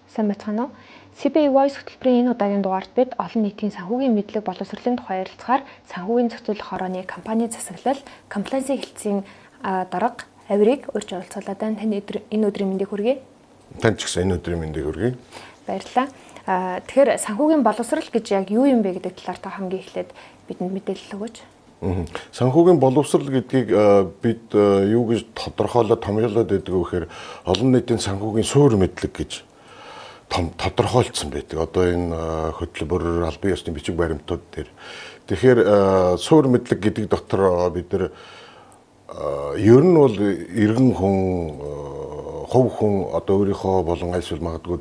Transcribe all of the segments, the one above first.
Сайн байцгаана уу? CBA Voice хөтөлбөрийн энэ удаагийн дугаард бид олон нийтийн санхүүгийн мэдлэг боловсролын тухай ярилцахаар санхүүгийн зохицуулах хорооны компани засаглал, compliance хэлтсийн дарга Авирыг урьж оролцуулаад байна. Таны энэ өдрийн мэндийг хүргэе. Танд ч гэсэн энэ өдрийн мэндийг хүргэе. Баярлалаа. Тэгэхээр санхүүгийн боловсрол гэж яг юу юм бэ гэдэг талаар та хамгийн эхлээд бидэнд мэдээлэл өгөөч. Санхүүгийн боловсрол гэдгийг бид юу гэж тодорхойлоод томьёолоод байдаг вэ гэхээр олон нийтийн санхүүгийн суур мэдлэг гэж тодорхойлцсон байдаг. Одоо энэ хөтөлбөр албан ёсны бичиг баримтууд дээр. Тэгэхээр суур мэдлэг гэдэг дотор бид нар ер нь бол иргэн хүн хувь хүн одоо өөрийнхөө болон альсвал магадгүй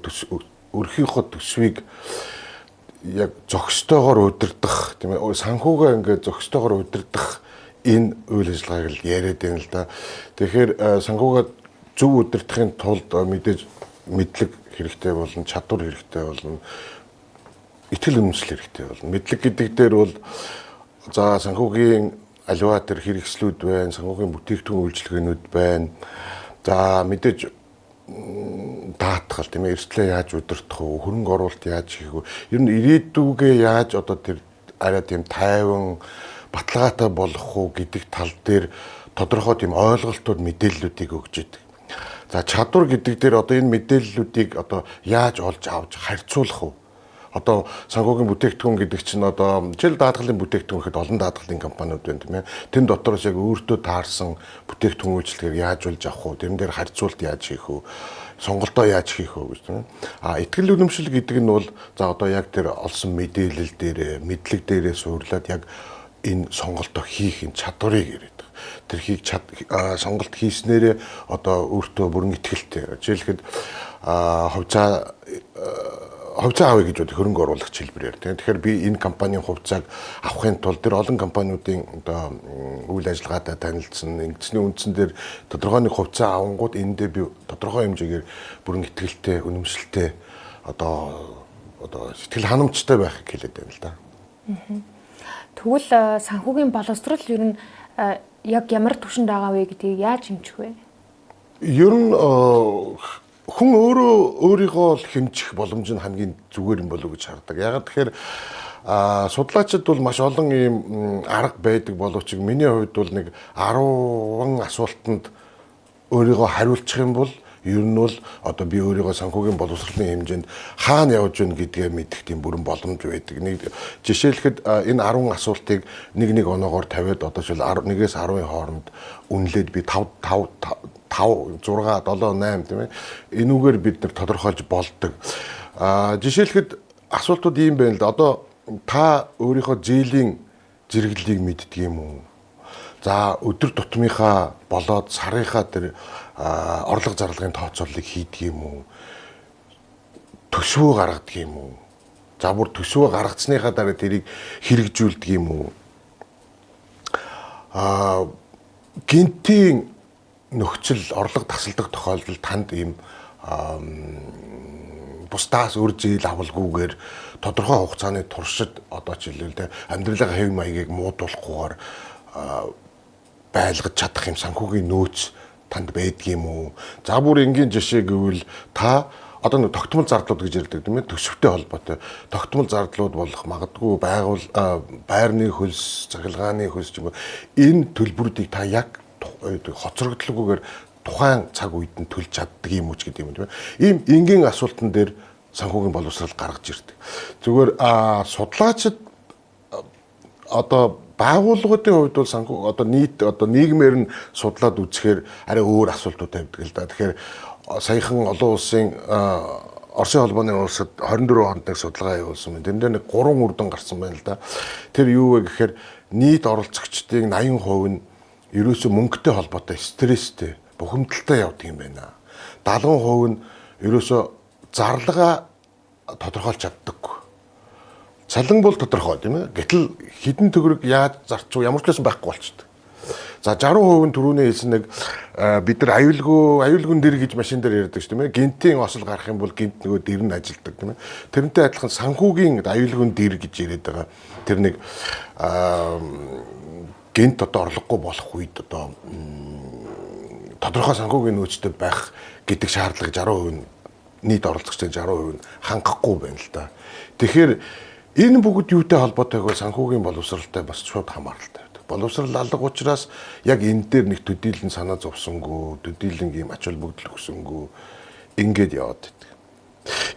өөрийнхөө төсвийг яг зохистойгоор удирдах тийм ээ санхүүгээ ингээд зохистойгоор удирдах энэ үйл ажиллагааг л яриад байна л да. Тэгэхээр санхүүгээ зөв удирдахын тулд мэдээж мэдлэг хэрэгтэй болон чадвар хэрэгтэй болон итгэл үнэмшил хэрэгтэй болно. Мэдлэг гэдэг дээр бол за санхүүгийн аливаа төр хэрэгслүүд байна, санхүүгийн бүтээгдэхүүн үйлчилгээнүүд байна. За мэдээж даатгал тийм ээ эрсдлээ яаж удирдах вэ? Хөрөнгө оруулалт яаж хийх вэ? Ер нь ирээдүгээ яаж одоо тэр арай тийм тайван баталгаатай болох уу гэдэг тал дээр тодорхой тийм ойлголтууд мэдээллүүдийг өгч идэг. За чадвар гэдэг дээр одоо энэ мэдээллүүдийг одоо яаж олж авч харьцуулах вэ? Одоо санхүүгийн бүтээгдэхүүн гэдэг чинь одоо жишээл даатгалын бүтээгдэхүүн гэхэд олон даатгалын компаниуд байна тийм ээ. Тэн дотроос яг өөртөө таарсан бүтээгдэхүүн үйлчлэгийг яаж болж авах вэ? Тэрэн дээр харьцуулт яаж хийх вэ? Сонголтоо яаж хийх вэ гэж тийм ээ. Итгэл үнэмшил гэдэг нь бол за одоо яг тэр олсон мэдээлэл дээр мэдлэг дээрээ суурлаад яг энэ сонголтоо хийх энэ чадварыг яриад байгаа. Тэр сонголт хийснээрээ одоо өөртөө бүрэн итгэлтэй. Жишээлхэд хувьцаа авъя гэж бод хөрөнгө оруулагч хэлбэрээр тийм. Тэгэхээр би энэ компанийн хувьцааг авахын тулд тэр олон компаниудын одоо үйл ажиллагаатай танилцсан, ингэсний үндсэн дээр тодорхой нэг хувьцаа авангууд эндээ би тодорхой хэмжээгээр бүрэн итгэлтэй, үнэмшилтэй одоо сэтгэл ханамжтай байхыг хэлээд байна л да. Тэгвэл санхүүгийн боловсрол ер нь яг ямар түвшинд байгаа вэ гэдгийг яаж хэмжих вэ? Ер нь хүн өөрийгөө хэмжих боломж нь хамгийн зүгээр юм болов уу гэж хардаг. Ягаад тэгэхээр судлаачид бол маш олон ийм арга байдаг боловч миний хувьд бол нэг 10 асуултанд өөрийгөө хариулчих юм бол ер нь бол одоо би өөрийгөө санхүүгийн боловсролын хэмжээнд хаана явж байна гэдгээ мэдэх тийм бүрэн боломж байдаг. Нэг жишээлхэд энэ 10 асуултыг нэг оноогоор тавиад одоо жишээл 1-ээс 10-ын хооронд үнэлээд би 5, 6, 7, 8 тийм ээ. Энүүгээр бид нар тодорхойлж болдог. Жишээлхэд асуултууд ийм байна л да. Одоо та өөрийнхөө зээлийн зэрэглэлийг мэддэг юм уу? За өдөр тутмынхаа болоод сарынхаа тэр орлого зарлагын тооцооллыг хийдэг юм уу? Төсвөө гаргадаг юм уу? За бүр төсвөө гаргацсныхаа дараа тэрийг хэрэгжүүлдэг юм уу? Гинтийн нөхцөл орлого тасалдах тохиолдолд танд ийм бусдаас өөр зээл авалгүйгээр тодорхой хугацааны туршид одоо жишээлбэл амьдралын хэв маягийг муудуулахгүйгээр байлгаж чадах юм санхүүгийн нөөц танд байдаг юм уу? За бүр энгийн жишээ гэвэл та одоо нэг тогтмол зардлууд гэж ярьдаг тийм ээ төсөвтэй холбоотой тогтмол зардлууд болох магадгүй байрны хөлс, цахилгааны хөлс ч юм уу энэ төлбөрүүдийг та яг хоцрогдлоггүйгээр тухайн цаг үед нь төлж чаддаг юм уу ч гэдэг юм тийм ээ. Ийм энгийн асуултан дээр санхүүгийн боловсрол гаргаж ирдэг. Зүгээр судлаачид одоо байгууллагуудын хувьд бол санхүү одоо нийт одоо нийгмээр нь судлаад үзэхээр арай өөр асуултууд тавьдаг л да. Тэгэхээр саяхан олон улсын Оросын холбооны улсад 24 хонд нэг судалгаа явуулсан байна. Тэрэн дээр нэг 3 үр дүн гарсан байна л да. Тэр юу вэ гэхээр нийт оролцогчдын 80% нь ерөөсөө мөнгөтэй холбоотой стресстэй, бухимдалтай явдаг юм байна. 70% нь ерөөсөө зарлагаа тодорхойлж чаддаггүй. Цалин бол тодорхой тийм ээ. Гэтэл хідэн төгрөг яаж зарчуу ямар ч байсан байхгүй болчихдог. За 60% нь түрүүний хэлсэн нэг бид нар аюулгүй дэр гэж машин дээр ярьдаг шүү дээ. Гинтийн осол гарах юм бол гинт нөгөө дэр нь ажилдаг тийм ээ. Тэрнтэй адилхан санхүүгийн аюулгүй дэр гэж яриад байгаа. Тэр нэг гинт одоо орлогогүй болох үед одоо тодорхой санхүүгийн нөөцтэй байх гэдэг шаардлага 60% нь нийт оролцогчдын 60% нь хангахгүй байна л да. Тэгэхээр энэ бүгд юутай холбоотой вэ? Санхүүгийн боловсралтай бас шууд хамааралтай байдаг. Боловсрал алга учраас яг энэ дээр нэг төдийлөн санаа зовсонгүй, төдийлөн ийм ач холбогдол өгсөнгүй ингээд яваад байдаг.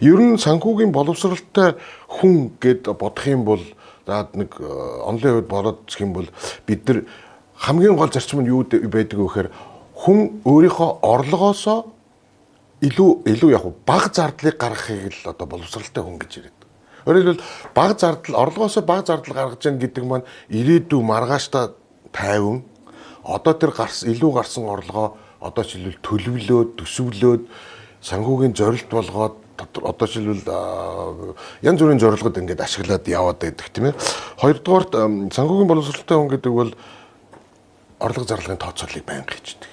Ер нь санхүүгийн боловсралтай хүн гэд бодох юм бол за нэг онлын хувьд бороод гэх юм бол бид нар хамгийн гол зарчим нь юу байдаг вэ гэхээр хүн өөрийнхөө орлогоосоо илүү яг бага зардлыг гаргахыг л одоо боловсралтай хүн гэж яриад. Өөрөөр хэлбэл бага зардал орлогоосоо бага зардал гаргаж яах гэдэг маань ирээдүй маргааштай тайван одоо тэр илүү гарсан орлогоо одоо жишээлбэл төлөвлөөд төсөвлөөд санхүүгийн зорилт болгоод одоо жишээлбэл янз бүрийн зорилгод ингээд ашиглаад яваад байдаг тийм ээ. Хоёрдугаарт санхүүгийн боловсралтай хүн гэдэг бол орлого зарлагын тооцооллыг байнга хийдэг.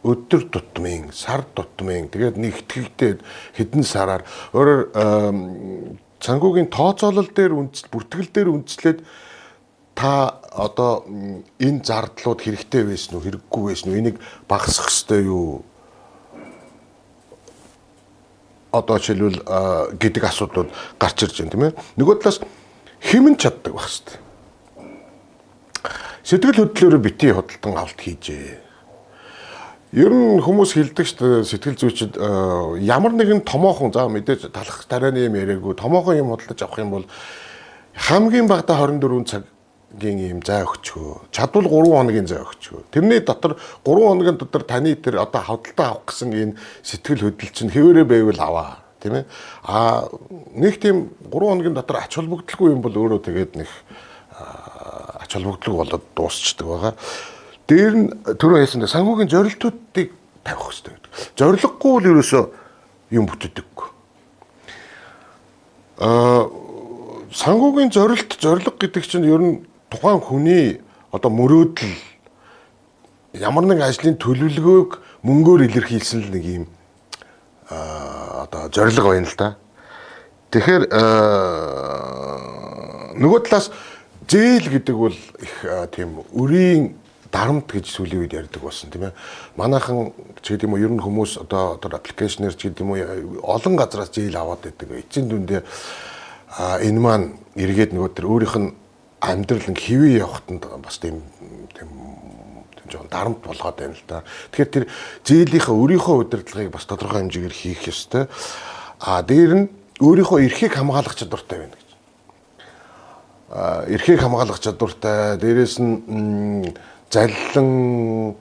Өдөр тутмын, сар тутмын тэгээд нэгтгэгдээд хэдэн сараар өөрөөр санхүүгийн тооцоолол дээр бүртгэл дээр үндэслээд та одоо энэ зардлууд хэрэгтэй байсан уу, хэрэггүй байсан уу, энийг багасгах ёстой юу? Одоо жишээлбэл гэдэг асуудлууд гарч ирж байна тийм ээ. Нөгөө талаас хэмнэн чаддаг байх хэрэгтэй. Сэтгэл хөдлөлөөр битгий худалдан авалт хийжээ. Ер нь хүмүүс хэлдэг шүү дээ сэтгэл зүйчид ямар нэгэн томоохон за мэдээж талах тарианы юм яриаггүй томоохон юм худалдаж авах юм бол хамгийн багадаа 24 цагийн юм зай өгчөө. Чадвал 3 хоногийн зай өгчөө. Тэрний дотор 3 хоногийн дотор таны тэр одоо худалдаа авах гэсэн энэ сэтгэл хөдлөл чинь хэвээрээ байвал аваа тийм ээ. Нэг тийм 3 хоногийн дотор ач холбогдолгүй юм бол өөрөө тэгээд нэг ач холбогдлого болоод дуусчдаг байгаа. Дээр нь түрүү хэлсэндээ санхүүгийн зорилтуудыг тавих хэрэгтэй гэдэг. Зорилгогүй л ерөөсөө юм бүтдэггүй. Санхүүгийн зорилго гэдэг чинь ер нь тухайн хүний одоо мөрөөдөл ямар нэг ажлын төлөвлөгөөг мөнгөөр илэрхийлсэн л нэг юм одоо зорилго байна л да. Тэгэхээр нөгөө талаас зээл гэдэг бол их тийм өрийн дарамт гэж сүүлийн үед ярьдаг болсон тийм ээ. Манайхан ч гэдэг юм уу ер нь хүмүүс одоо аппликейшнэр ч гэдэг юм уу олон газраас зээл аваад байдаг. Эцсийн дүндээ энэ маань эргээд нөгөө тэр өөрийнх нь амьдрал нэг хэвээ явахад нь бас тийм жоохон дарамт болгоод байна л да. Тэгэхээр тэр зээлийнхээ өөрийнхөө удирдлагыг бас тодорхой хэмжээгээр хийх ёстой. Дээр нь өөрийнхөө эрхийг хамгаалах чадвартай байна гэж. Эрхийг хамгаалах чадвартай, дээрээс нь заллан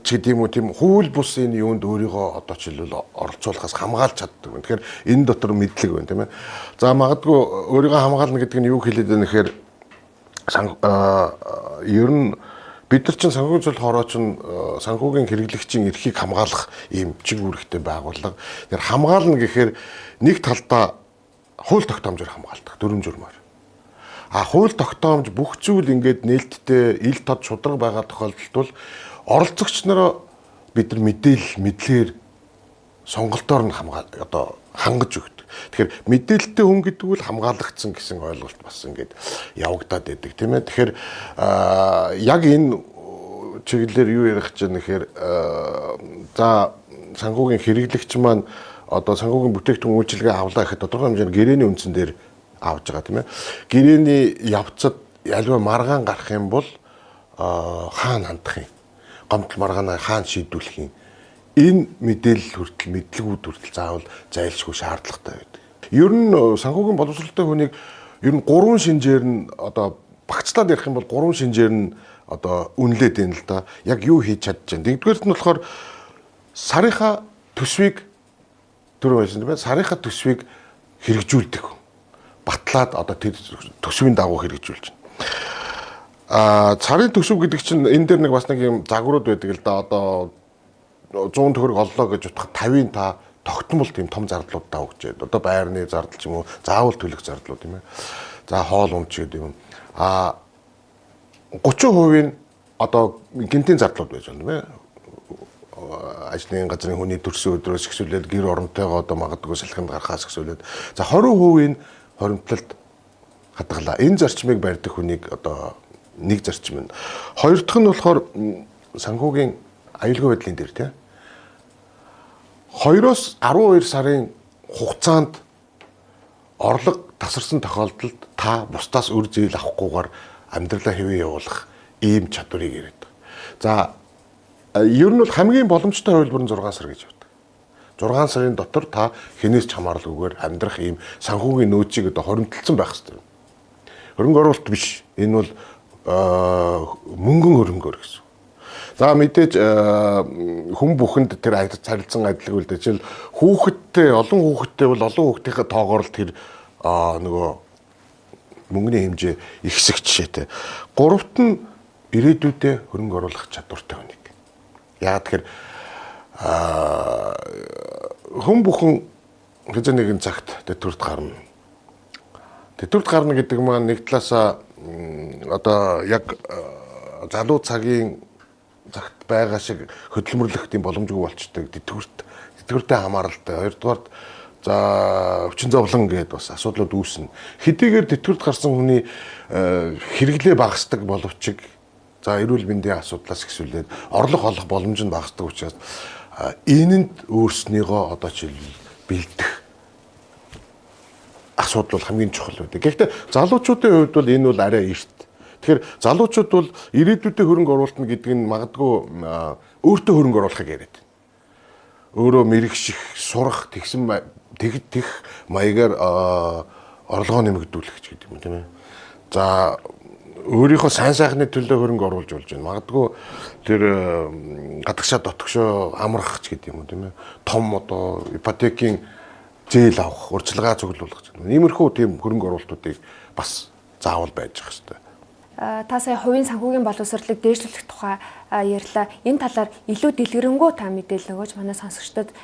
ч гэдэг юм уу тийм хууль бус энэ юунд өөрийгөө одоо жишээлбэл оролцуулахаас хамгаалж чаддаг байна. Тэгэхээр энэ дотор мэдлэг байна тийм ээ. За магадгүй өөрийгөө хамгаална гэдэг нь юу хэлээд байна гэхээр ер нь бид нар чинь санхүүгийн зөвлөлт хороо чинь санхүүгийн хэрэглэгчийн эрхийг хамгаалах ийм чиг үүрэгтэй байгууллага. Тэгэхээр хамгаална гэхээр нэг талдаа хууль тогтоомжоор хамгаалдаг дүрм журмаар. Хууль тогтоомж бүх зүйл ингээд нээлттэй ил тод шудраг байгаа тохиолдолд бол оролцогч нараа бид нар мэдлэгээр сонголтоор нь одоо хангаж өгдөг. Тэгэхээр мэдээлэлтэй хүн гэдэг нь хамгаалагдсан гэсэн ойлголт бас ингээд явагдаад байдаг тийм ээ. Тэгэхээр яг энэ чиглэлээр юу ярих гэж байна гэхээр за санхүүгийн хэрэглэгч маань одоо санхүүгийн бүтээгдэхүүн үйлчилгээ авлаа гэхэд тодорхой хэмжээний гэрээний үндсэн дээр авж байгаа тийм ээ. Гэрээний явцад альва маргаан гарах юм бол хаана хандах юм? Гомдол маргаанаа хаана шийдвүрх юм? Энэ мэдээлэл хүртэл мэдлэгүүд хүртэл заавал зайлшгүй шаардлагатай байдаг. Ер нь санхүүгийн боловсролтой хүнийг ер нь 3 шинжээр нь одоо багцлаад ярих юм бол 3 шинжээр нь одоо үнэлээд байна л да. Яг юу хийж чадчихэв. Нэгдүгээрт нь болохоор сарынхаа төсвийг түрүү хэлсэн тийм ээ. Сарынхаа төсвийг хэрэгжүүлдэг. Батлаад одоо тэр төсвийн дагуу хэрэгжүүлж байна. Царын төсөв гэдэг чинь энэ дээр нэг бас нэг юм загварууд байдаг л да. Одоо 100 төгрөг оллоо гэж утгах 50-ын та тогтмол тийм том зардлууд даа өгчээд. Одоо байрны зардал ч юм уу, заавал төлөх зардлууд тийм ээ. За хоол ундч гэдэг юм. 30% нь одоо гинтийн зардлууд байж байна тийм ээ. Ажлын газрын хүний төрсөн өдрөөс ихсүүлээд гэр оронтойгоо одоо магадгүй салхинд гарахаас ихсүүлээд за 20% нь хоримтлалд хадгалаа. Энэ зарчмыг барьдаг хүнийг одоо нэг зарчим нь. Хоёр дахь нь болохоор санхүүгийн аюулгүй байдлын дээр тийм. 2-оос 12 сарын хугацаанд орлого тасарсан тохиолдолд та бусдаас өр зээл авахгүйгээр амьдралаа хэвээ явуулах ийм чадварыг яриад байгаа. За ер нь бол хамгийн боломжтой хувилбар нь 6 сар гэж байдаг. 6 сарын дотор та хинээс ч хамааралгүйгээр амьдрах ийм санхүүгийн нөөцийг одоо хоримтлсан байх хэрэгтэй. Хөрөнгө оруулалт биш. Энэ бол мөнгөн хөрөнгөөр гэсэн. За мэдээж хүн бүхэнд тэр царилцсан адилгүй л дээ. Жишээл хүүхэдтэй олон хүүхэдтэй бол олон хүүхдийнхээ тоогоор л тэр нөгөө мөнгөний хэмжээ ихсэх жишээтэй. Гуравт нь ирээдүйдээ хөрөнгө оруулах чадвартай хүнийг. Яагаад тэгэхээр хүн бүхэн хэзээ нэгэн цагт тэтгэврт гарна. Тэтгэврт гарна гэдэг маань нэг талаасаа одоо яг залуу цагийн цагт байгаа шиг хөдөлмөрлөх тийм боломжгүй болчтой тэтгэвртэй хамааралтай. Хоёрдугаар за өвчин зовлон гэдэг бас асуудлууд үүснэ. Хэдийгээр тэтгэврт гарсан хүний хэрэглээ багасдаг боловч за эрүүл мэндийн асуудлаас эхсүүлээд орлого олох боломж нь багасдаг учраас энэнд өөрснийгөө одоо жишээл бэлдэх асуудал бол хамгийн чухал байдаг. Гэхдээ залуучуудын хувьд бол энэ бол арай эрт. Тэгэхээр залуучууд бол ирээдүйдээ хөрөнгө оруулалтна гэдэг нь магадгүй өөртөө хөрөнгө оруулахыг яриад байна. Өөрөө мэрэгших, сурах, тэгэх маягаар орлогоо нэмэгдүүлэх гэдэг юм тийм ээ. За өөрийнхөө сайн сайхны төлөө хөрөнгө оруулж болж байна. Магадгүй тэр гадагшаа дотгошоо амрах ч гэдэг юм тийм ээ. Том одоо ипотекийн зээл авах, урьдчилгаа цуглуулах гэдэг. Иймэрхүү тийм хөрөнгө оруулалтуудыг бас заавал байж байгаа хэрэгтэй. Та сая хувийн санхүүгийн боловсролыг дээшлүүлэх тухай ярьлаа. Энэ талаар илүү дэлгэрэнгүй та мэдээлэл өгөөч манай сонсогчдод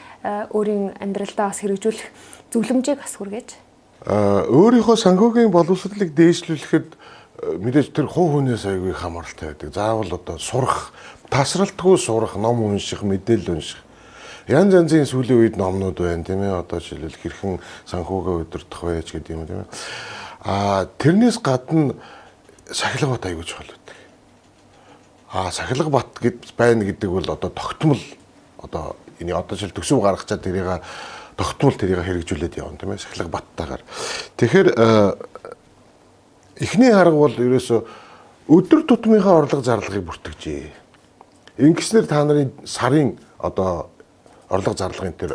өөрийн амьдралдаа бас хэрэгжүүлэх зөвлөмжийг бас хүргээж. Өөрийнхөө санхүүгийн боловсролыг дээшлүүлэхэд мэдээж тэр хувь хүнээс аягүй хамааралтай байдаг. Заавал одоо сурах, тасралтгүй сурах, ном унших, мэдээлэл унших. Янз янзын сүүлийн үед номнууд байна тийм ээ. Одоо жишээлбэл хэрхэн санхүүгээ удирдах вэ гэдэг юм тийм ээ. Тэрнээс гадна сахилга бат аягүй чухал байдаг. Сахилга бат байна гэдэг бол одоо тогтмол одоо энэ одоо жишээл төсөв гаргачаад тэрийг тогтмол тэрийг хэрэгжүүлээд явна тийм ээ. Сахилга баттайгаар. Тэгэхээр эхний арга бол ерөөсө өдөр тутмынхаа орлого зарлагыг бүртгэжээ. Ингэснээр та нарын сарын одоо орлого зарлагын тэр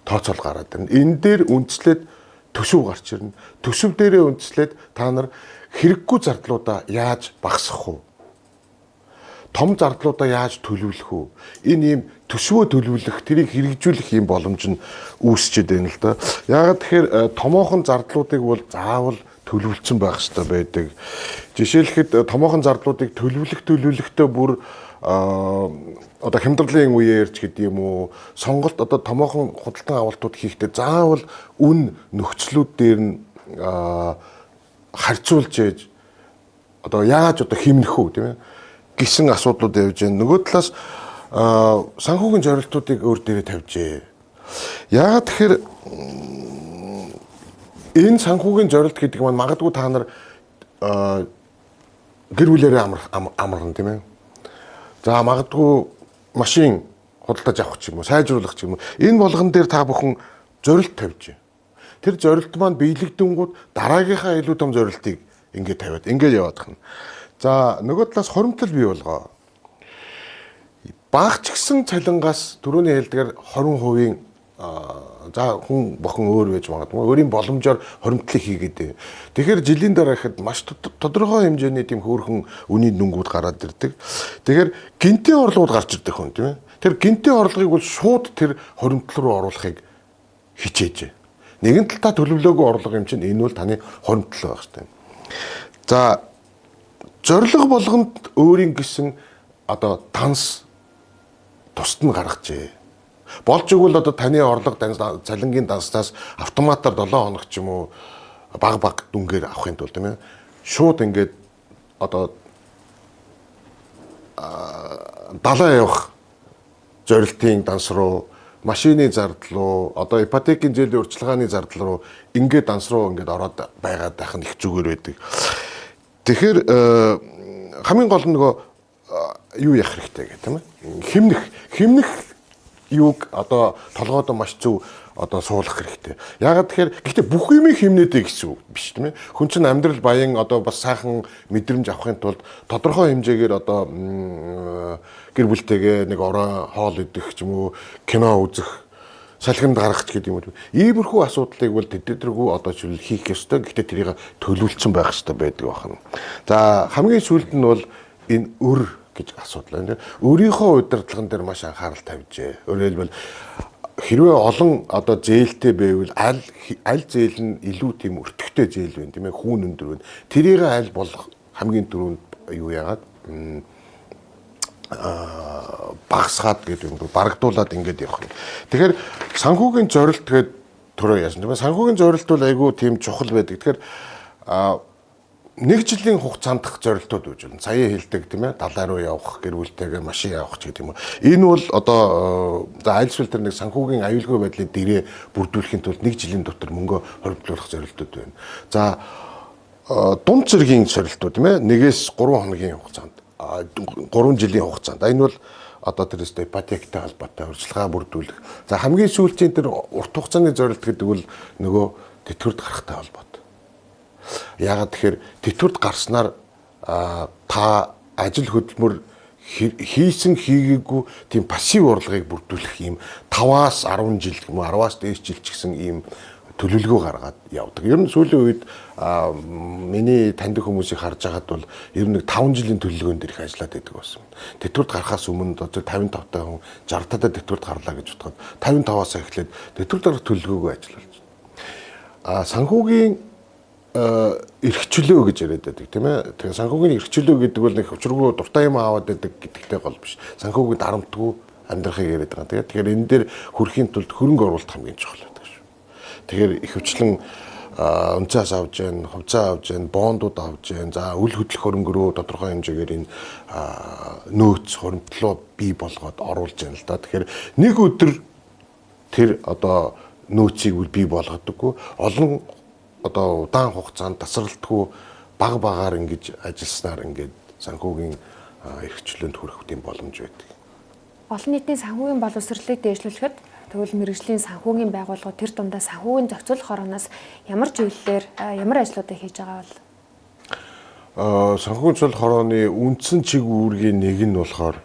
тооцоол гараад байна. Энэ дээр үндэслээд төсөв гарч ирнэ. Төсөв дээрээ үндэслээд та нар хэрэггүй зардлуудаа яаж багасгах вэ? Том зардлуудаа яаж төлөвлөх вэ? Энэ ийм төсвөө төлөвлөх, тэрийг хэрэгжүүлэх ийм боломж нь үүсчээд байна л да. Яагаад тэгэхээр томоохон зардлуудыг бол заавал төлөвлөсөн байх хэрэгтэй байдаг. Жишээлхэд томоохон зардлуудыг төлөвлөхдөө бүр одоо хямдралын үеэр ч гэдэг юм уу, сонголт одоо томоохон худалдан авалтууд хийхдээ заавал үн нөхцлүүд дээр нь харьцуулж ээж одоо яаж одоо хэмнэх үү тийм ээ гэсэн асуудлууд явж байна. Нөгөө талаас санхүүгийн зорилтуудыг өөр дээрээ тавьжээ. Яагаад тэгэхээр энэ санхүүгийн зорилт гэдэг нь магадгүй та нар гэр бүлээрээ амарна тийм ээ. За магадгүй машин худалдаж авах ч юм уу, сайжруулах ч юм уу. Энэ болгон дээр та бүхэн зорилт тавьж. Тэр зорилт маань биелэгдэнгүүд дараагийнхаа илүү том зорилтыг ингээд тавиад ингээд яваад байна. За нөгөө талаас хоримтлал бий болгоо. Багч гисэн цалингаас түрүүний хэлдгээр 20% за хүн бохон өөр байж магадгүй өөрийн боломжоор хоримтлал хийгээд. Тэгэхээр жилийн дараа ихэд маш тодорхой хэмжээний тийм хөөрхөн үнийн дүнгууд гараад ирдэг. Тэгэхээр гинтийн орлогууд гарч ирдэг хүн тийм ээ. Тэр гинтийн орлогыг бол шууд тэр хоримтлал руу оруулахыг хичээж. Нэгэн тал та төлөвлөөгүй орлого юм чинь энэ бол таны хоримтлал байх хэрэгтэй. За зорилго болгонд өөрийн гисэн одоо данс тусад нь гаргажээ. Болж игэл одоо таны орлого цалингийн данстаас автоматар 7 хоног ч юм уу баг дүнгээр авахын тулд тийм ээ. Шууд ингээд одоо далаа явах зорилтын данс руу, машины зардал руу, одоо ипотекийн зээлийн урьдчилгааны зардал руу ингээд данс руу ингээд ороод байгаад байх нь их зүгээр байдаг. Тэгэхээр хамгийн гол нь нөгөө юу яах хэрэгтэй гэх тийм ээ. Хэмнэх юуг одоо толгойдоо маш зөв одоо суулгах хэрэгтэй. Яагаад тэгэхээр гэхдээ бүх юмыг хэмнэдэй гэсэн үг биш тийм ээ. Хүн чинь амьдрал баян одоо бас сайхан мэдрэмж авахын тулд тодорхой хэмжээгээр одоо гэр бүлтэйгээ нэг орой хоол идэх ч юм уу, кино үзэх, салхинд гаргах гэдэг юм уу. Иймэрхүү асуудлыг бол тэдэргүй одоо жишээл хийх ёстой. Гэхдээ тэрийг төлөвлөсөн байх ёстой байдаг байна. За хамгийн сүүлд нь бол энэ өр гэж асуудал байна. Өөрийнхөө удирдлагын дээр маш анхаарал тавьжээ. Өөрөөр хэлбэл хэрвээ олон одоо зээлтэй байвал аль зээл нь илүү тийм өртөгтэй зээл байна тийм ээ, хүүн өндөр байна. Тэрийг аль болох хамгийн түрүүнд юу яагаад багсгаад гэдэг юм барагдуулаад ингэж явах юм. Тэгэхээр санхүүгийн зорилт гэдэг төрөө яасан тийм ээ. Санхүүгийн зорилт бол айгүй тийм чухал байдаг. Тэгэхээр нэг жилийн хугацаанд зорилтууд үүж байна. Сая хэлдэг тийм ээ, далай руу явах, гэр бүлтэйгээ машин явах ч гэдэг юм уу. Энэ бол одоо айлсвал тэр нэг санхүүгийн аюулгүй байдлыг дээрээ бүрдүүлэхийн тулд нэг жилийн дотор мөнгө хоригдлуулах зорилтууд байна. За дунд зэргийн зорилтууд тийм ээ, 1-3 хоногийн хугацаанд, 3 жилийн хугацаанд. Энэ бол одоо тэр ипотектэй холбоотой урьдчилгаа бүрдүүлэх. За хамгийн сүүлчийн тэр урт хугацааны зорилт гэдэг бол нөгөө тэтгэврт гарахтай холбоотой. Яагаад тэгэхээр тэтгэврт гарснаар та ажил хөдөлмөр хийсэн хийгээгүй тийм пассив урлагийг бүрдүүлэх юм 5-аас 10 жил юм уу 10-аас дээш жил ч гэсэн ийм төлөвлөгөө гаргаад явдаг. Ер нь сүүлийн үед миний таньдаг хүмүүсийг харж байгаад бол ер нь 5 жилийн төлөвлөгөөнд ирэх ажиллаад байдаг байсан. Тэтгэврт гарахаас өмнө одоо 55 таа хүн 60 таа тэтгэврт гарлаа гэж бодоход 55-аас эхлээд тэтгэврт гарах төлөвлөгөөгөө ажиллаж байна. Санхүүгийн эрхчлөө гэж яриад байдаг тийм ээ. Тэгээ санхүүгийн эрхчлөө гэдэг бол нэг учиргүй дуртай юм аваад байдаг гэдэгтэй гол биш. Санхүүгийн дарамтгүй амьдрахыг яриад байгаа. Тэгэхээр энэ дээр хүрэхийн тулд хөрөнгө оруулалт хамгийн чухал байдаг шүү. Тэгэхээр их хвчлэн өнцөөс авж जैन, хувьцаа авж जैन, бондууд авж जैन. За үл хөдлөх хөрөнгөрөө тодорхой хэмжээгээр энэ нөөц хуримтлал бий болгоод оруулж जैन л да. Тэгэхээр нэг өдөр тэр одоо нөөцийг бий болгодоггүй олон одоо удаан хугацаанд тасралтгүй багаар ингэж ажилласнаар ингээд санхүүгийн эрхчлөөнд хүрэх тийм боломж байдаг. Олон нийтийн санхүүгийн боловсролыг дээшлүүлэхэд тэгвэл мэрэгжлийн санхүүгийн байгууллагууд тэр дундаа санхүүгийн зохицуулах орооноос ямар чиглэлээр ямар ажлуудыг хийж байгаа бол санхүүгийн зохицуулах орооны үндсэн чиг үүргийн нэг нь болохоор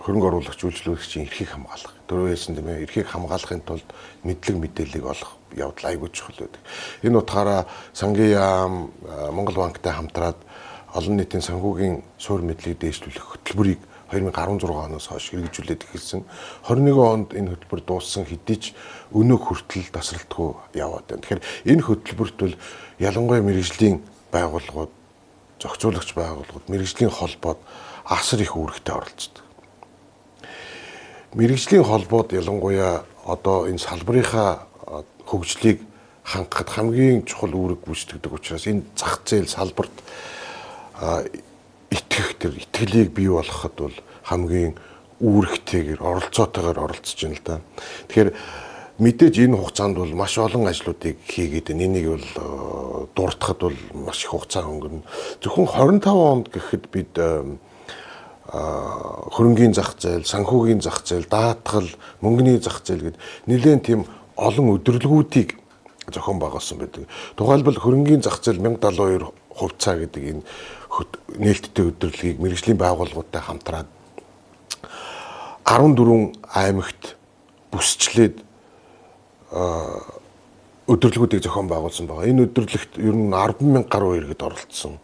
хөрөнгө оруулагч үйлчлүүлэгчийн эрхийг хамгаалах. Дөрөв хэлсэн тийм ээ, эрхийг хамгаалахын тулд мэдлэг мэдээллийг олох явдал айгүй чухал байдаг. Энэ утгаараа сангийн яам Монгол банктай хамтраад олон нийтийн санхүүгийн суурь мэдлэгийг дээшлүүлэх хөтөлбөрийг 2016 оноос хойш хэрэгжүүлээд эхэлсэн. 21 онд энэ хөтөлбөр дууссан хэдий ч өнөө хүртэл тасралтгүй яваад байна. Тэгэхээр энэ хөтөлбөрт бол ялангуяа мэрэгжлийн байгууллагууд, зохицуулагч байгууллагууд, мэрэгжлийн холбоод асар их үүрэгтэй оролцдог. Мэргэжлийн холбоод ялангуяа одоо энэ салбарынхаа хөгжлийг хангахад хамгийн чухал үүрэг гүйцэтгэдэг учраас энэ зах зээл салбарт итгэх тэр итгэлийг бий болгоход бол хамгийн үүрэгтэйгээр оролцоотойгоор оролцож байна л да. Тэгэхээр мэдээж энэ хугацаанд бол маш олон ажлуудыг хийгээд байна. Энийг бол дуртахад бол маш их хугацаа өнгөрнө. Зөвхөн 25 онд гэхэд бид хөрөнгийн зах зээл, санхүүгийн зах зээл, даатгал, мөнгөний зах зээл гэд нэлээд тийм олон өдөрлгүүдийг зохион байгуулсан байдаг. Тухайлбал хөрөнгийн зах зээл 1072 хувьцаа гэдэг энэ нээлттэй өдөрлөгийг мэргэжлийн байгууллагуудтай хамтраад 14 аймагт бүсчлээд өдөрлгүүдийг зохион байгуулсан байгаа. Энэ өдөрлөгт ер нь 10,000 гаруй иргэд оролцсон.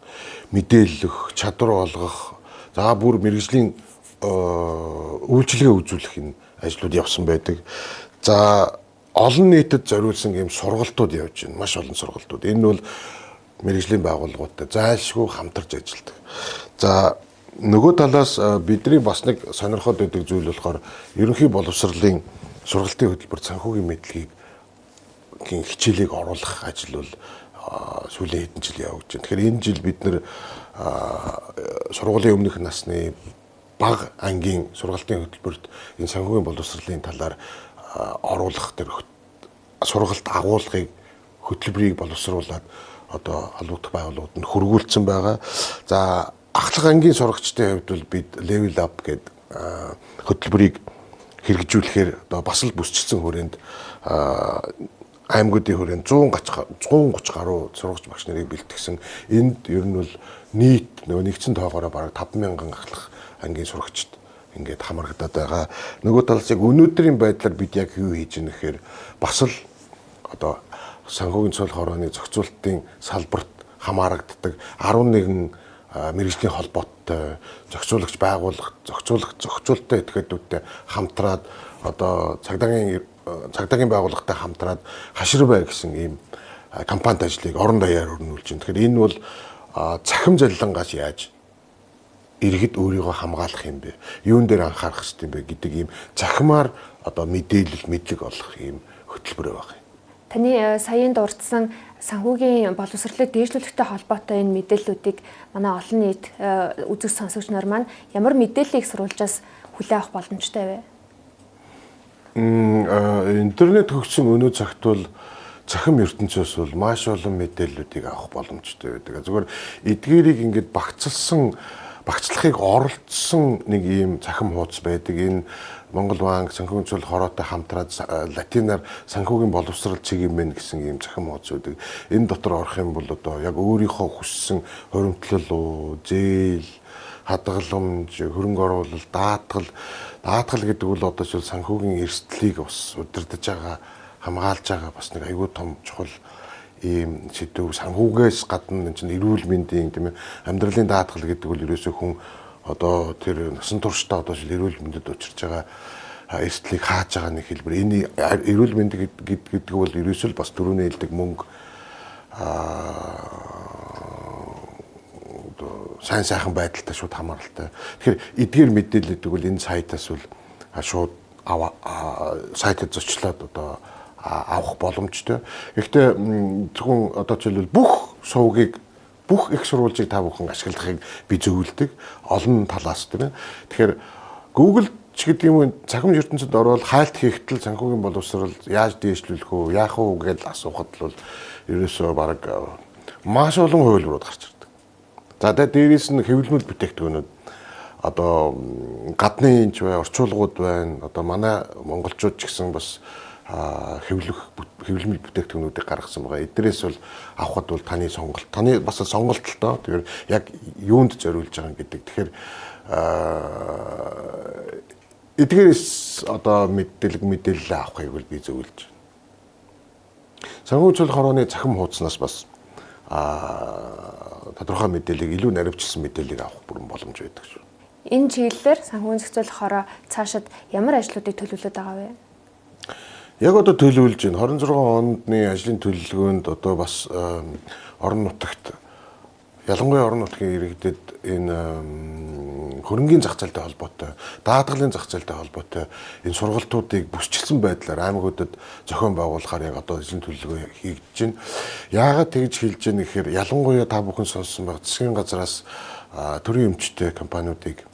Мэдээлэх, чадвар олгох, за бүр мэргэжлийн үйлчилгээ үзүүлэх энэ ажлууд явсан байдаг. За олон нийтэд зориулсан ийм сургалтууд явж байна. Маш олон сургалтууд. Энэ бол мэргэжлийн байгууллагуудтай зайлшгүй хамтарч ажилладаг. За нөгөө талаас бидний бас нэг сонирхоод байдаг зүйл болохоор ерөнхий боловсролын сургалтын хөтөлбөр санхүүгийн мэдлэгийг хичээлийг оруулах ажил бол сүүлийн хэдэн жил явагдаж байна. Тэгэхээр энэ жил бид нэр сургуулийн өмнөх насны бага ангийн сургалтын хөтөлбөрт энэ санхүүгийн боловсролын талаар оруулах тэр сургалт агуулгыг хөтөлбөрийг боловсруулад одоо холбогдох байгууллагууд нь хөргүүлсэн байгаа. За ахлах ангийн сурагчдын хувьд бол бид level up гэдэг хөтөлбөрийг хэрэгжүүлэхээр одоо бас л бүсчилсэн хүрээнд аймагуудын хүрээнд 130 гаруй сургагч багш нарыг бэлтгэсэн. Энд ер нь бол нийт нөгөө нэгдсэн тоогоороо бараг 5,000 ахлах ангийн сурагчид ингээд хамрагдаад байгаа. Нөгөө талаас яг өнөөдрийн байдлаар бид яг юу хийж байгаа гэхээр бас л одоо санхүүгийн цол хорооны зохицуулалтын салбарт хамаарагддаг 11 мэргэжлийн холбоотой зохицуулагч зохицуулалттай этгээдүүдтэй хамтраад одоо цагдаагийн байгууллагатай хамтраад хаширбай гэсэн ийм компанид ажлыг орон даяар өрнүүлж байна. Тэгэхээр энэ бол цахим заллангаас яаж иргэд өөрийгөө хамгаалах юм бэ? Юун дээр анхаарах хэрэгтэй юм бэ гэдэг ийм цахимаар одоо мэдлэг олох ийм хөтөлбөр байгаа юм. Таны саяын дурдсан санхүүгийн боловсролыг дээшлүүлэхтэй холбоотой энэ мэдээллүүдийг манай олон нийт үзэг сонсогч нар маань ямар мэдээллийг сурвалжаас хүлээн авах боломжтой вэ? Интернет хөгжсөн өнөө цагт бол цахим ертөнцөөс бол маш олон мэдээллүүдийг авах боломжтой байдаг. Зүгээр эдгээрийг ингээд багцлахыг оролцсон нэг ийм цахим хуудас байдаг. Энэ Монгол банк санхүүгийн цол хороотой хамтраад латинаар санхүүгийн боловсрол цэгийн гэсэн ийм цахим хуудас байдаг. Энэ дотор орох юм бол одоо яг өөрийнхөө хүссэн хуримтлал, зээл, хадгаламж, хөрөнгө оруулалт, даатгал гэдэг бол одоо жишээл санхүүгийн эрсдлийг бас удирдах байгаа, хамгаалж байгаа бас нэг аюул том чухал ийм сэдв. Санхүүгээс гадна энэ чинь эрүүл мэндийн тийм ээ амьдралын даатгал гэдэг бол ерөөсөө хүн одоо тэр насан туршдаа одоо эрүүл мэндэд учирч байгаа эрсдлийг хааж байгаа нэг хэлбэр. Энэ эрүүл мэнд гэдэг бол ерөөсөө бас дөрөвний хэлдэг мөнгө сайн сайхан байдалтай шууд хамааралтай. Тэгэхээр эдгээр мэдээлэл гэдэг бол энэ сайтаас бол шууд сайтад зочлоод одоо авах боломжтой. Гэхдээ зөвхөн одоо жишээлбэл бүх сувгийг бүх их сурвалжийг та бүхэн ашиглахыг би зөвлөдөг. Олон талаас тийм ээ. Тэгэхээр Google ч гэдэг юм цахим ертөнцид ороод хайлт хийхдээ санхүүгийн боловсрол яаж дээшлүүлэх вэ? Яах вэ гэж асуухад бол ерөөсөө баг маш олон хувилбарууд гарч ирдэг. За дээрээс нь хэвлэмэл бүтээгдэхүүнүүд одоо гадны энч бай, орчуулгууд байна. Одоо манай монголчууд ч гэсэн бас хэвлэмэл бүтээгдэхүүнүүдийг гаргасан байгаа. Эднэрээс бол авахд бол таны сонголт. Таны бас сонголт л доо. Тэгэхээр яг юунд зориулж байгаа гэдэг. Тэгэхээр эдгээрээс одоо мэдээлэл авахыг бол би зөвлөж байна. Санхүүгийн цол хорооны цахим хуудаснаас бас тодорхой мэдээллийг илүү наривчлсан мэдээллийг авах бүрэн боломж байдаг шүү. Энэ чиглэлээр санхүүгийн зохицуулах хороо цаашид ямар ажлуудыг төлөвлөд байгаа вэ? Яг одоо төлөвлөж байна. 26 ондны ажлын төлөвлөгөөнд одоо бас орон нутагт ялангуяа орон нутгийн иргэдэд энэ хөрөнгийн зах зээлтэй холбоотой, даатгалын зах зээлтэй холбоотой энэ сургалтуудыг бүсчилсэн байдлаар аймагуудад зохион байгуулахаар яг одоо ажлын төлөвлөгөө хийгдэж байна. Яагаад тэгж хэлж яах гэхээр ялангуяа та бүхэн сонссон байх засгийн газраас төрийн өмчтэй компаниудыг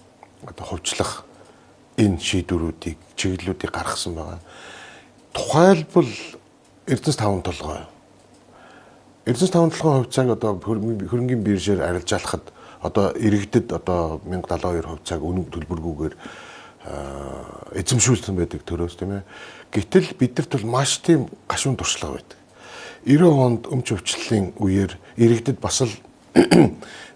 одоо хувьчлах энэ шийдвэрүүдийг, чиглэлүүдийг гаргасан байгаа. Тухайлбал Эрдэнэс 5 толгой. Эрдэнэс 5 толгойн хувьцааг одоо хөрөнгийн биржээр арилжаалахад одоо иргэдэд одоо 1072 хувьцааг үнэг төлбөргүйгээр эзэмшүүлсэн байдаг төрөөс тийм ээ. Гэтэл бидэрт бол маш тийм гашуун туршлага байдаг. 90 онд өмч өвчлөлийн үеэр иргэдэд бас л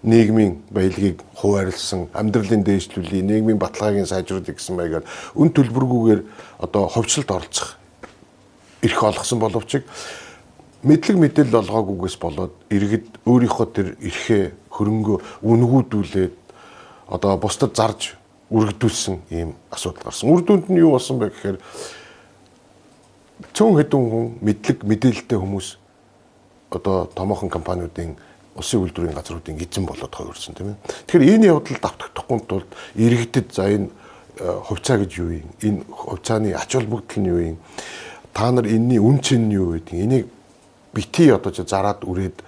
нийгмийн баялагийг хуваарлсан, амьдралын дээшлүүлэх, нийгмийн баталгаагийн сайжруулах гэсэн маягаар үн төлбөргүйгээр одоо хувьчлалд оролцох эрх олгосон боловч мэдлэг мэдээлэл олгоогүйгээс болоод иргэд өөрийнхөө тэр эрхээ хөрөнгөө үнгүүдүүлээд одоо бусдад зарж үргэлжлүүлсэн ийм асуудал гарсан. Үр дүнд нь юу болсон бэ гэхээр цөөн хэдэн хүн мэдээлэлтэй хүмүүс одоо томоохон компаниудын улсын үйлдвэрийн газруудын эзэн болоод хувирсан тийм ээ. Тэгэхээр энэ явдалд автагдахгүй тулд иргэдэд за энэ хувьцаа гэж юу юм? Энэ хувьцааны ач холбогдол нь юу юм? Та нар энэний үн чинь юу гэдэг? Энийг бити одоо ч зараад үрээд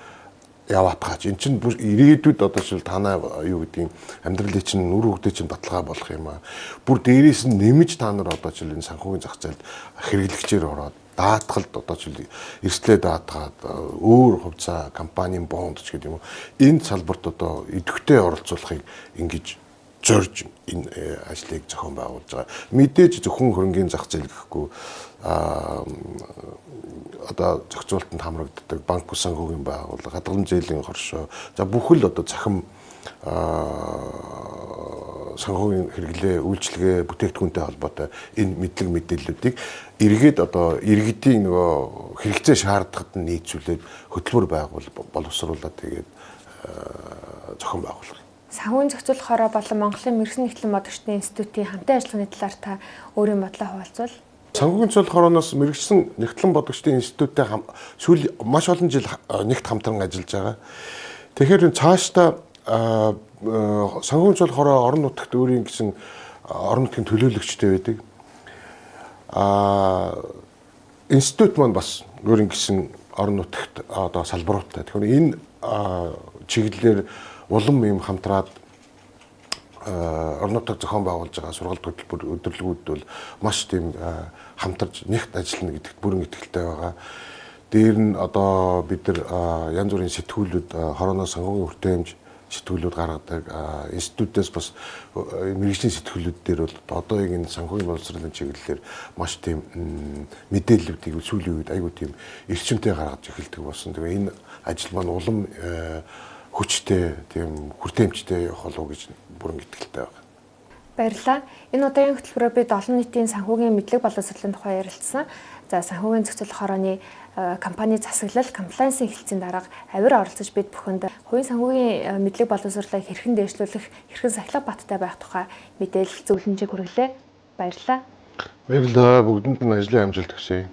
яваад гаач. Эн чинь бүр ирээдүйд одоо ч танаа юу гэдгийг амьдралын чинь үр хөвгдөө чинь баталгаа болох юм аа. Бүр дээрээс нь нэмж та нар одоо ч энэ санхүүгийн зах зээлд хэрэглэгчээр ороод даатгалд одоо ч эрслээ даатгаад өөр хувьцаа компанийн бонд ч гэдэг юм уу. Энэ салбарт одоо идэвхтэй оролцуулахыг ингэж зорж энэ ажлыг зохион байгуулж байгаа. Мэдээж зөвхөн хөрөнгийн зах зээл гэхгүй одоо зохицуултанд хамрагддаг банк ус санхүүгийн байгууллага, хадгалан зээлийн хоршоо, за бүхэл одоо цахим санхүүгийн хэрэглээ, үйлчилгээ, бүтээгдэхүүнтэй холбоотой энэ мэдлэг мэдээллүүдийг эргээд одоо иргэдийн нөгөө хэрэгцээ шаардлагад нь нийцүүлээд хөтөлбөр боловсруулаад тэгээд зохион байгуулах. Санхүүгийн зохицуулах хороо болон Монголын мэргэжлийн нэгтлэн бодогчдын институтийн хамтын ажиллагааны талаар та өөрийн бодлоо хуваалцвал. Санхүүгийн зохицуулах хорооноос мэргэжлийн нэгтлэн бодогчдын институттэй сүүл маш олон жил нэгт хамтран ажиллаж байгаа. Тэгэхээр цаашдаа санхүүгийн зохицуулах хороо орон нутагт өөрийн гэсэн орон нутгийн төлөөлөгчтэй байдаг. Институт маань бас өөрийн гэсэн орон нутагт одоо салбаруудтай. Тэгэхээр энэ чиглэлээр улам юм хамтраад орон нутаг зохион байгуулж байгаа сургалт хөтөлбөр өдөрлгүүд бол маш тийм хамтарч нэгт ажиллана гэдэгт бүрэн итгэлтэй байгаа. Дээр нь одоо бид нар янз бүрийн сэтгүүлүүд хорооноос санхүүгийн хүртээмж сэтгүүлүүд гаргадаг. Институтээс бас мэргэжлийн сэтгүүлүүд дээр бол одоогийн санхүүгийн боловсролын чиглэлээр маш тийм мэдээллүүдийг сүүлийн үед айгүй тийм эрчимтэй гаргаж эхэлдэг болсон. Тэгээ энэ ажил маань улам хүчтэй, тийм хүртээмжтэй явах болов гэж бүрэн итгэлтэй байна. Баярлалаа. Энэ удаагийн хөтөлбөрөөр бид олон нийтийн санхүүгийн мэдлэг боловсролын тухай ярилцсан. За санхүүгийн зохицуулах хорооны компани засаглал, комплайнсийн хэлтсийн дарга авир оролцож бид бүхэнд хувийн санхүүгийн мэдлэг боловсролыг хэрхэн дээшлүүлэх, хэрхэн сахилга баттай байх тухай мэдээлэл зөвлөмжийг хүргэлээ. Баярлалаа. Баярлалаа. Бүгдэнд нь ажлын амжилт хүсье.